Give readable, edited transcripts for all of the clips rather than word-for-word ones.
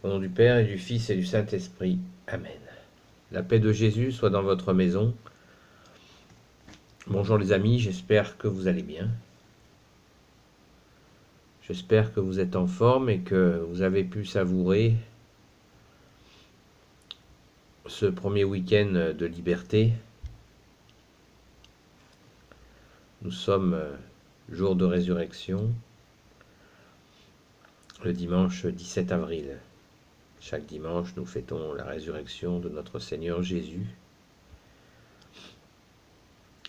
Au nom du Père et du Fils et du Saint-Esprit. Amen. La paix de Jésus soit dans votre maison. Bonjour les amis, j'espère que vous allez bien. J'espère que vous êtes en forme et que vous avez pu savourer ce premier week-end de liberté. Nous sommes jour de résurrection, le dimanche 17 avril. Chaque dimanche, nous fêtons la résurrection de notre Seigneur Jésus.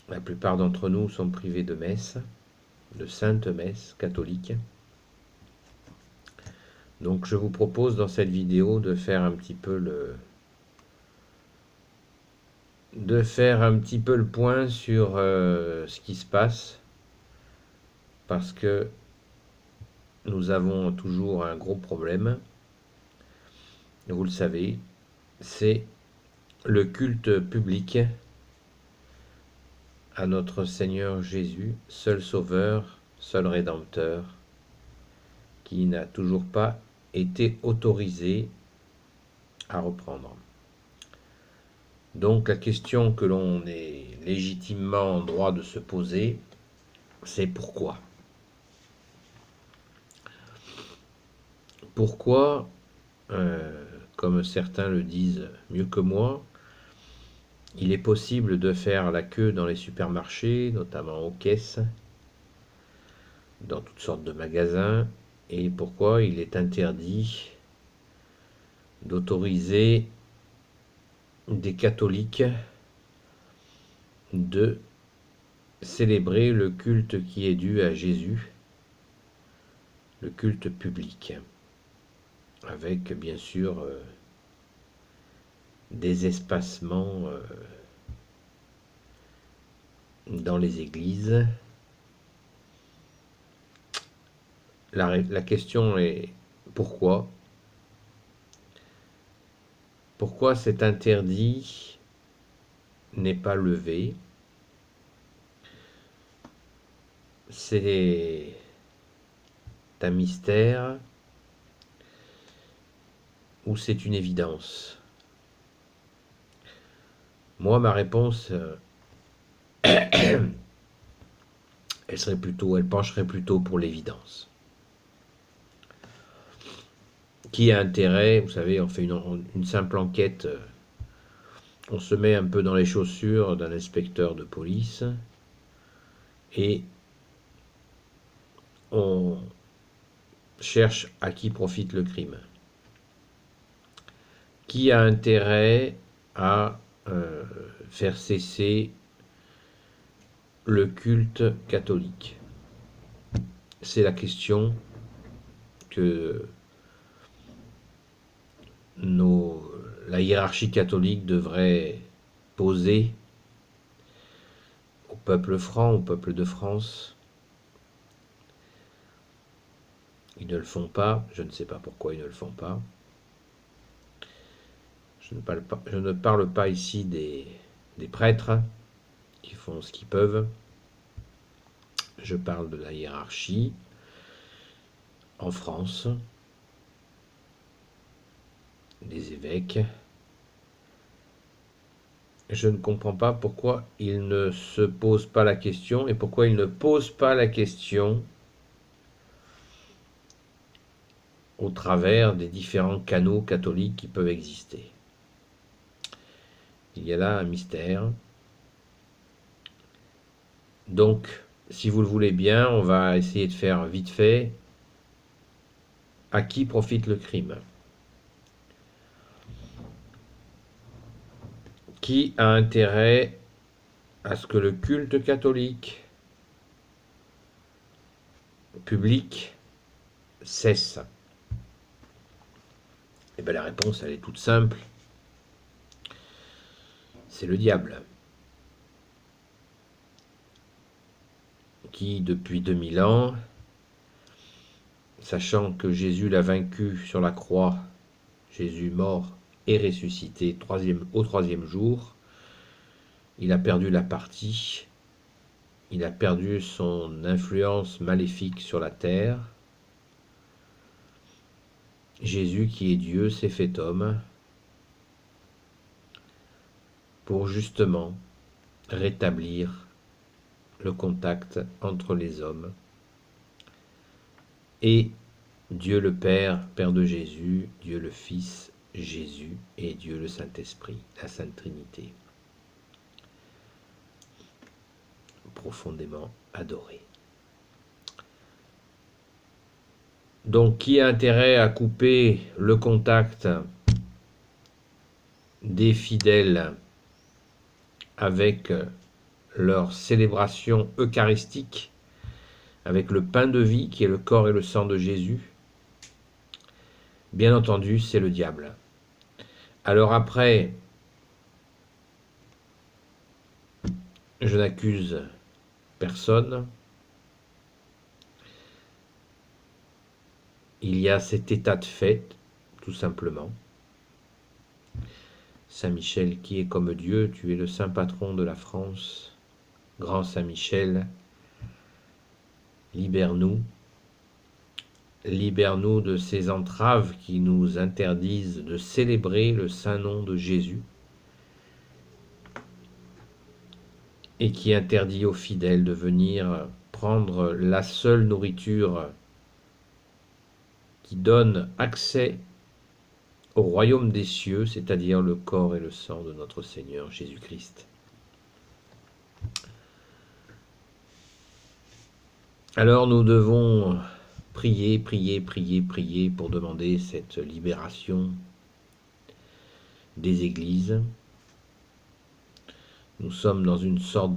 La plupart d'entre nous sont privés de messe, de sainte messe catholique. Donc je vous propose dans cette vidéo de faire un petit peu le point sur ce qui se passe, parce que nous avons toujours un gros problème, vous le savez, c'est le culte public à notre Seigneur Jésus, seul Sauveur, seul Rédempteur, qui n'a toujours pas été autorisé à reprendre. Donc la question que l'on est légitimement en droit de se poser, c'est pourquoi ? Pourquoi, comme certains le disent mieux que moi, il est possible de faire la queue dans les supermarchés, notamment aux caisses, dans toutes sortes de magasins, et pourquoi il est interdit d'autoriser des catholiques de célébrer le culte qui est dû à Jésus, le culte public, avec bien sûr des espacements dans les églises. La question est pourquoi ? Pourquoi cet interdit n'est pas levé ? C'est un mystère ou c'est une évidence ? Moi, ma réponse, elle pencherait plutôt pour l'évidence. Qui a intérêt, vous savez, on fait une simple enquête, on se met un peu dans les chaussures d'un inspecteur de police et on cherche à qui profite le crime. Qui a intérêt à faire cesser le culte catholique ? C'est la question que la hiérarchie catholique devrait poser au peuple franc, au peuple de France. Ils ne le font pas, je ne sais pas pourquoi ils ne le font pas. Je ne parle pas ici des prêtres qui font ce qu'ils peuvent. Je parle de la hiérarchie en France, des évêques. Je ne comprends pas pourquoi ils ne se posent pas la question et pourquoi ils ne posent pas la question au travers des différents canaux catholiques qui peuvent exister. Il y a là un mystère. Donc, si vous le voulez bien, on va essayer de faire vite fait. À qui profite le crime ? Qui a intérêt à ce que le culte catholique public cesse ? Eh bien, la réponse, elle est toute simple. C'est le diable, qui, depuis 2000 ans, sachant que Jésus l'a vaincu sur la croix, Jésus mort et ressuscité au troisième jour, il a perdu la partie, il a perdu son influence maléfique sur la terre, Jésus qui est Dieu s'est fait homme pour justement rétablir le contact entre les hommes et Dieu le Père, Père de Jésus, Dieu le Fils, Jésus et Dieu le Saint-Esprit, la Sainte Trinité, profondément adorée. Donc, qui a intérêt à couper le contact des fidèles avec leur célébration eucharistique, avec le pain de vie qui est le corps et le sang de Jésus? Bien entendu, c'est le diable. Alors après, je n'accuse personne. Il y a cet état de fait, tout simplement. Saint Michel, qui est comme Dieu, tu es le saint patron de la France. Grand Saint Michel, libère-nous. Libère-nous de ces entraves qui nous interdisent de célébrer le saint nom de Jésus et qui interdit aux fidèles de venir prendre la seule nourriture qui donne accès au royaume des cieux, c'est-à-dire le corps et le sang de notre Seigneur Jésus-Christ. Alors nous devons prier, prier, prier, prier pour demander cette libération des églises. Nous sommes dans une sorte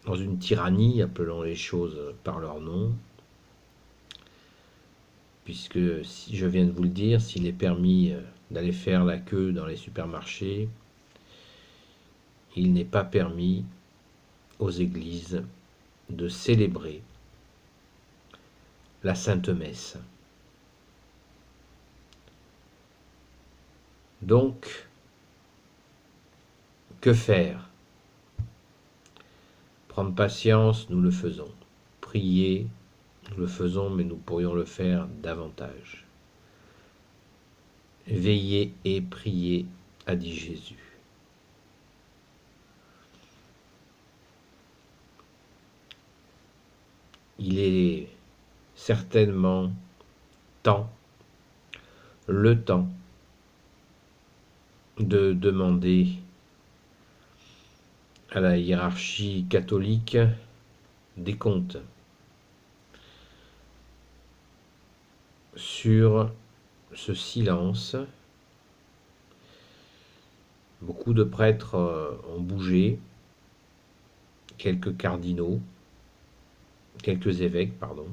dans une tyrannie, appelons les choses par leur nom, puisque, si je viens de vous le dire, s'il est permis d'aller faire la queue dans les supermarchés, il n'est pas permis aux églises de célébrer la Sainte Messe. Donc, que faire? Prendre patience, nous le faisons. Prier, nous le faisons, mais nous pourrions le faire davantage. Veillez et priez, a dit Jésus. Il est certainement le temps de demander à la hiérarchie catholique des comptes sur ce silence. Beaucoup de prêtres ont bougé, quelques cardinaux, quelques évêques, pardon.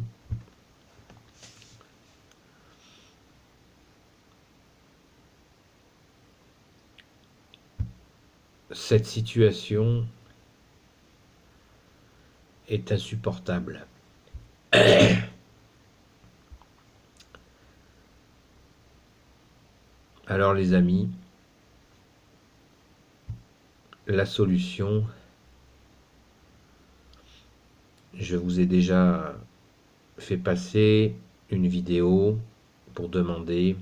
Cette situation est insupportable. Alors les amis, la solution, je vous ai déjà fait passer une vidéo pour demander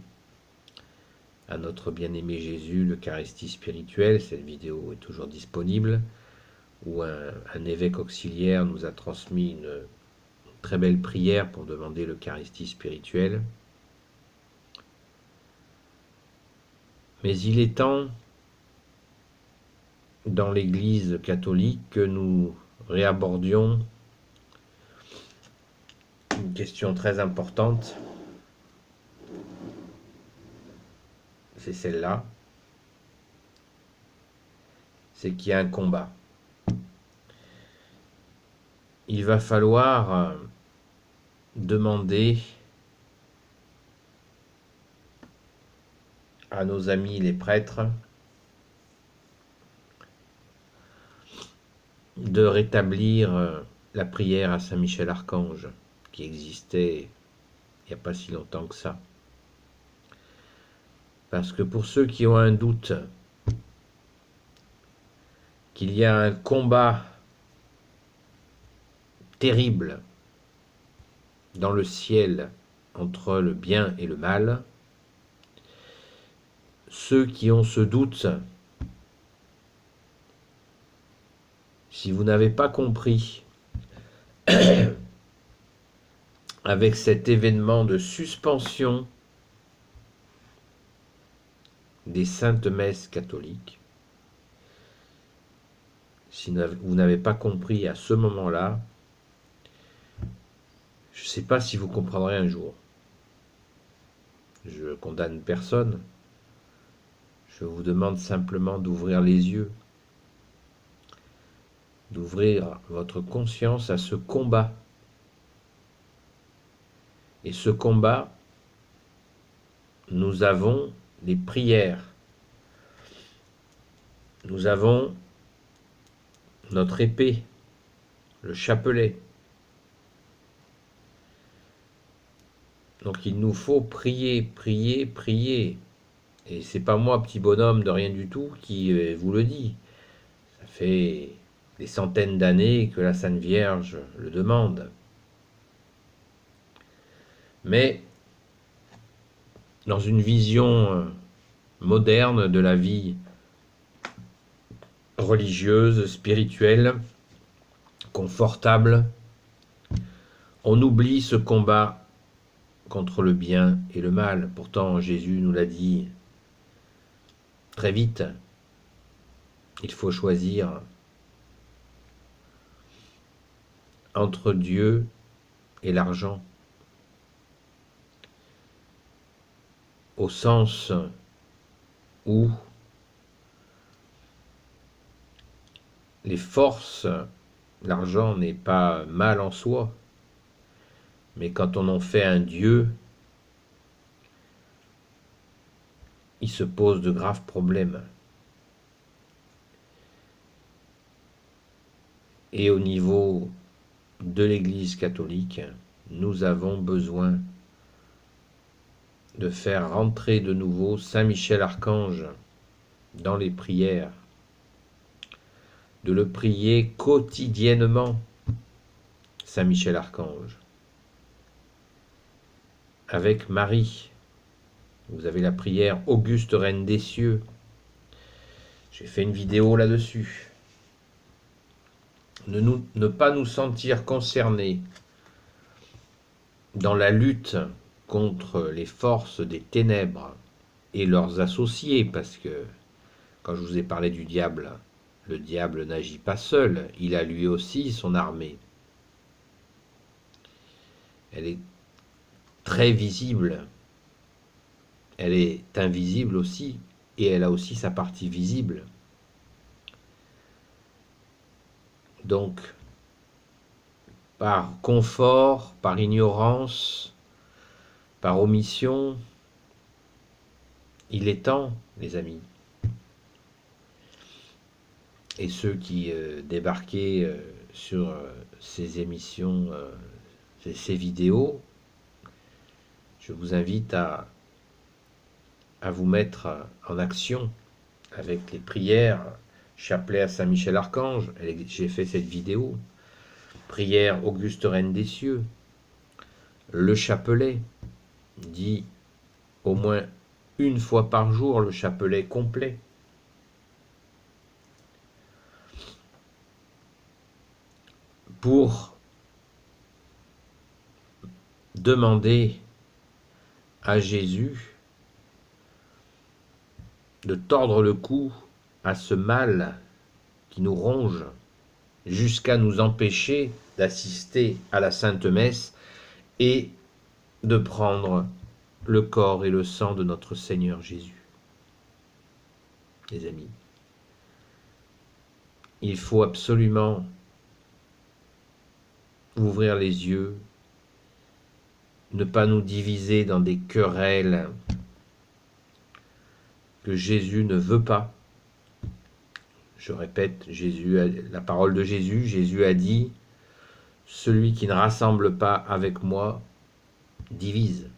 à notre bien-aimé Jésus l'Eucharistie spirituelle. Cette vidéo est toujours disponible, où un évêque auxiliaire nous a transmis une très belle prière pour demander l'Eucharistie spirituelle. Mais il est temps, dans l'Église catholique, que nous réabordions une question très importante. C'est celle-là. C'est qu'il y a un combat. Il va falloir demander à nos amis les prêtres de rétablir la prière à Saint Michel Archange, qui existait il n'y a pas si longtemps que ça. Parce que pour ceux qui ont un doute qu'il y a un combat terrible dans le ciel entre le bien et le mal, ceux qui ont ce doute, si vous n'avez pas compris avec cet événement de suspension des saintes messes catholiques, si vous n'avez pas compris à ce moment-là, je ne sais pas si vous comprendrez un jour. Je condamne personne. Je vous demande simplement d'ouvrir les yeux, d'ouvrir votre conscience à ce combat. Et ce combat, nous avons les prières. Nous avons notre épée, le chapelet. Donc il nous faut prier, prier, prier. Et c'est pas moi, petit bonhomme de rien du tout, qui vous le dit. Ça fait des centaines d'années que la Sainte Vierge le demande. Mais dans une vision moderne de la vie religieuse, spirituelle, confortable, on oublie ce combat contre le bien et le mal. Pourtant, Jésus nous l'a dit très vite. Il faut choisir entre Dieu et l'argent, au sens où les forces, l'argent n'est pas mal en soi, mais quand on en fait un Dieu, il se pose de graves problèmes. Et au niveau de l'Église catholique, nous avons besoin de faire rentrer de nouveau Saint Michel Archange dans les prières, de le prier quotidiennement, Saint Michel Archange, avec Marie. Vous avez la prière Auguste Reine des Cieux. J'ai fait une vidéo là-dessus. Ne pas nous sentir concernés dans la lutte contre les forces des ténèbres et leurs associés, parce que quand je vous ai parlé du diable, le diable n'agit pas seul, il a lui aussi son armée. Elle est très visible, elle est invisible aussi, et elle a aussi sa partie visible. Donc, par confort, par ignorance, par omission, il est temps, les amis. Et ceux qui débarquaient sur ces émissions, ces vidéos, je vous invite à vous mettre en action avec les prières, chapelet à Saint Michel Archange. J'ai fait cette vidéo. Prière Auguste Reine des Cieux. Le chapelet, dit au moins une fois par jour, le chapelet complet. Pour demander à Jésus de tordre le cou à ce mal qui nous ronge jusqu'à nous empêcher d'assister à la Sainte Messe et de prendre le corps et le sang de notre Seigneur Jésus. Les amis, il faut absolument ouvrir les yeux, ne pas nous diviser dans des querelles que Jésus ne veut pas. Je répète, la parole de Jésus, Jésus a dit « Celui qui ne rassemble pas avec moi divise ».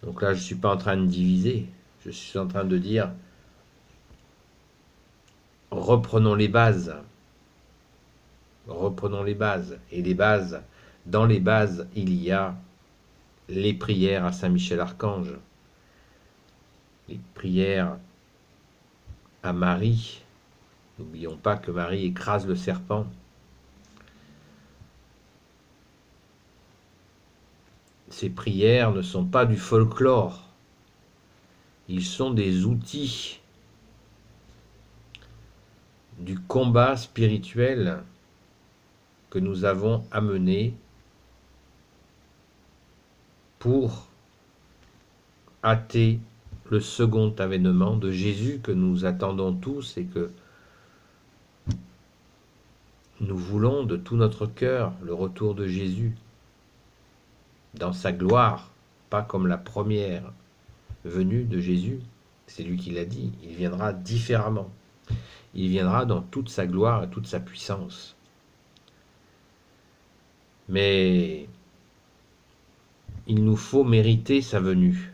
Donc là, je ne suis pas en train de diviser, je suis en train de dire reprenons les bases. Reprenons les bases. Et les bases, dans les bases, il y a les prières à Saint Michel Archange. les prières à Marie. N'oublions pas que Marie écrase le serpent. Ces prières ne sont pas du folklore. Ils sont des outils du combat spirituel que nous avons à mener pour hâter le second avènement de Jésus que nous attendons tous et que nous voulons de tout notre cœur, le retour de Jésus dans sa gloire, pas comme la première venue de Jésus. C'est lui qui l'a dit, il viendra différemment. Il viendra dans toute sa gloire et toute sa puissance. Mais il nous faut mériter sa venue.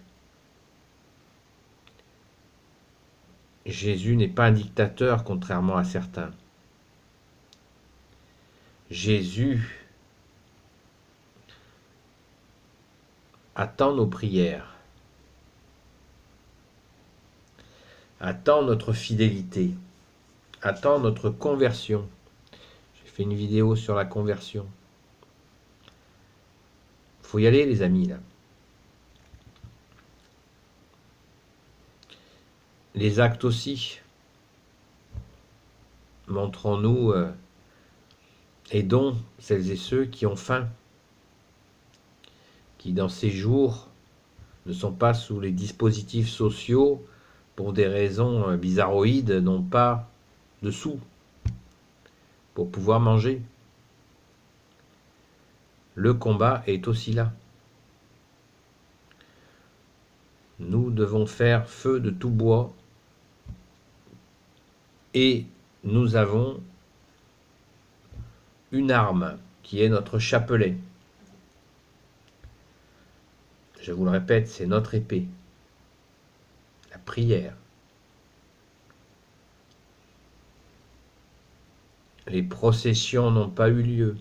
Jésus n'est pas un dictateur, contrairement à certains. Jésus attend nos prières, attend notre fidélité, attend notre conversion. J'ai fait une vidéo sur la conversion. Il faut y aller, les amis, là. Les actes aussi. Montrons-nous, aidons celles et ceux qui ont faim, qui dans ces jours ne sont pas sous les dispositifs sociaux pour des raisons bizarroïdes, n'ont pas de sous pour pouvoir manger. Le combat est aussi là. Nous devons faire feu de tout bois et nous avons une arme qui est notre chapelet. Je vous le répète, c'est notre épée, la prière. Les processions n'ont pas eu lieu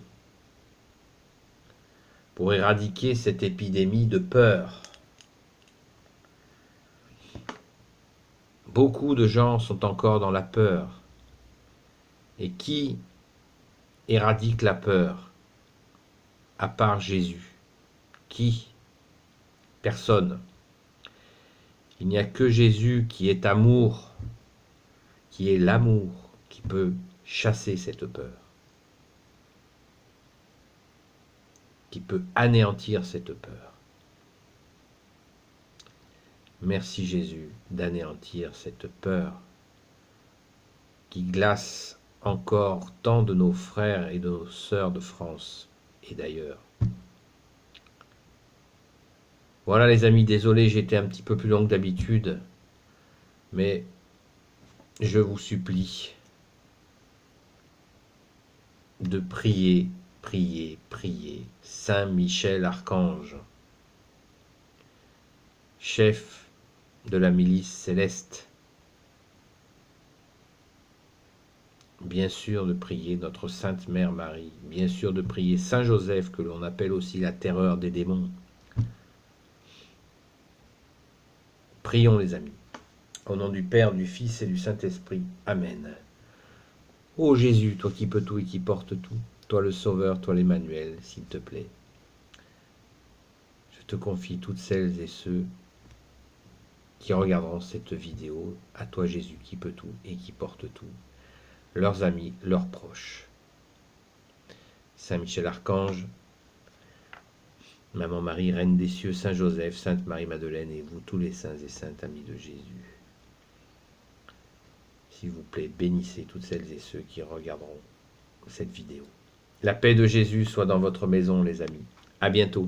pour éradiquer cette épidémie de peur. Beaucoup de gens sont encore dans la peur. Et qui éradique la peur à part Jésus? Qui? Personne. Il n'y a que Jésus qui est amour, qui est l'amour, qui peut chasser cette peur, qui peut anéantir cette peur. Merci Jésus d'anéantir cette peur qui glace encore tant de nos frères et de nos sœurs de France et d'ailleurs. Voilà les amis, désolé, j'étais un petit peu plus long que d'habitude, mais je vous supplie de prier, prier, prier. Saint Michel Archange, chef de la milice céleste, bien sûr de prier notre Sainte Mère Marie, bien sûr de prier Saint Joseph, que l'on appelle aussi la terreur des démons. Prions les amis, au nom du Père, du Fils et du Saint-Esprit. Amen. Ô Jésus, toi qui peux tout et qui portes tout, toi le Sauveur, toi l'Emmanuel, s'il te plaît, je te confie toutes celles et ceux qui regarderont cette vidéo, à toi Jésus qui peut tout et qui porte tout, leurs amis, leurs proches. Saint Michel Archange, Maman Marie, Reine des cieux, Saint Joseph, Sainte Marie-Madeleine et vous tous les saints et saintes amis de Jésus. S'il vous plaît, bénissez toutes celles et ceux qui regarderont cette vidéo. La paix de Jésus soit dans votre maison, les amis. À bientôt.